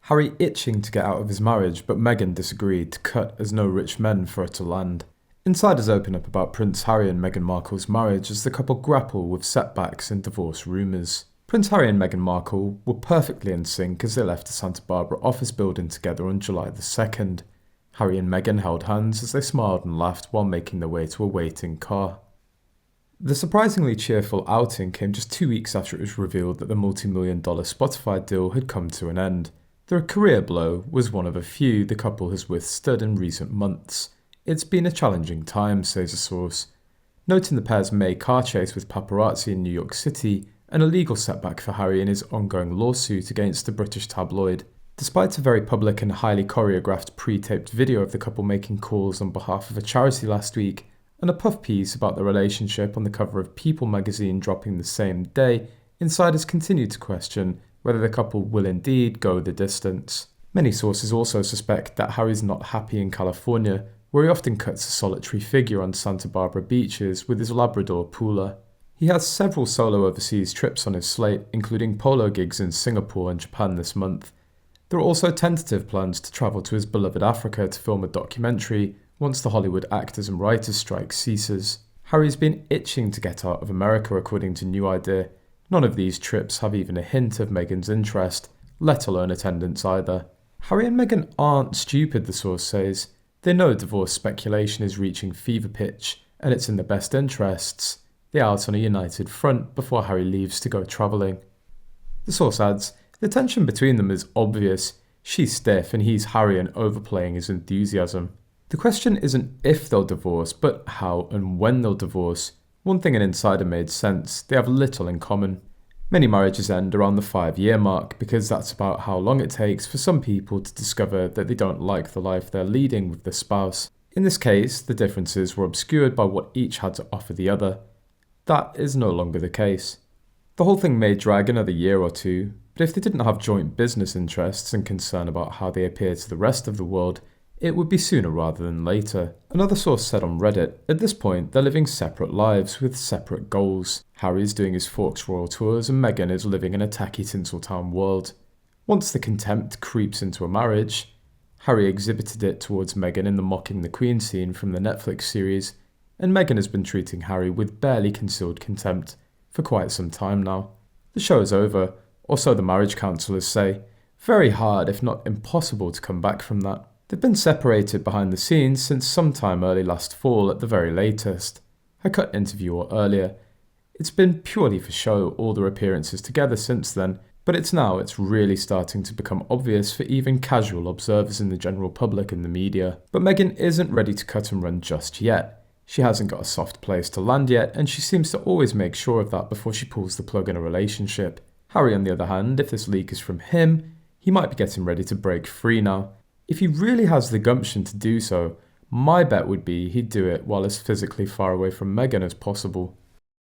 Harry itching to get out of his marriage, but Meghan disagreed to cut as no rich men for her to land. Insiders open up about Prince Harry and Meghan Markle's marriage as the couple grapple with setbacks and divorce rumours. Prince Harry and Meghan Markle were perfectly in sync as they left the Santa Barbara office building together on July the 2nd. Harry and Meghan held hands as they smiled and laughed while making their way to a waiting car. The surprisingly cheerful outing came just 2 weeks after it was revealed that the multi-million-dollar Spotify deal had come to an end. The career blow was one of a few the couple has withstood in recent months. It's been a challenging time, says a source, noting the pair's May car chase with paparazzi in New York City and a legal setback for Harry in his ongoing lawsuit against a British tabloid. Despite a very public and highly choreographed pre-taped video of the couple making calls on behalf of a charity last week, and a puff piece about the relationship on the cover of People magazine dropping the same day, insiders continue to question whether the couple will indeed go the distance. Many sources also suspect that Harry's not happy in California, where he often cuts a solitary figure on Santa Barbara beaches with his Labrador Pooler. He has several solo overseas trips on his slate, including polo gigs in Singapore and Japan this month. There are also tentative plans to travel to his beloved Africa to film a documentary once the Hollywood actors and writers strike ceases. Harry's been itching to get out of America, according to New Idea. None of these trips have even a hint of Meghan's interest, let alone attendance either. Harry and Meghan aren't stupid, the source says. They know divorce speculation is reaching fever pitch, and it's in their best interests. They're out on a united front before Harry leaves to go travelling. The source adds, the tension between them is obvious. She's stiff and he's Harry and overplaying his enthusiasm. The question isn't if they'll divorce, but how and when they'll divorce. One thing an insider made sense, they have little in common. Many marriages end around the 5-year mark because that's about how long it takes for some people to discover that they don't like the life they're leading with their spouse. In this case, the differences were obscured by what each had to offer the other. That is no longer the case. The whole thing may drag another year or two, but if they didn't have joint business interests and concern about how they appear to the rest of the world, it would be sooner rather than later. Another source said on Reddit, at this point they're living separate lives with separate goals. Harry's doing his Forks Royal tours and Meghan is living in a tacky Tinseltown world. Once the contempt creeps into a marriage, Harry exhibited it towards Meghan in the mocking the Queen scene from the Netflix series, and Meghan has been treating Harry with barely concealed contempt for quite some time now. The show is over, or so the marriage counsellors say. Very hard, if not impossible, to come back from that. They've been separated behind the scenes since sometime early last fall at the very latest. I cut interview or earlier. It's been purely for show, all their appearances together since then, but it's really starting to become obvious for even casual observers in the general public and the media. But Meghan isn't ready to cut and run just yet. She hasn't got a soft place to land yet, and she seems to always make sure of that before she pulls the plug in a relationship. Harry, on the other hand, if this leak is from him, he might be getting ready to break free now. If he really has the gumption to do so, my bet would be he'd do it while as physically far away from Meghan as possible.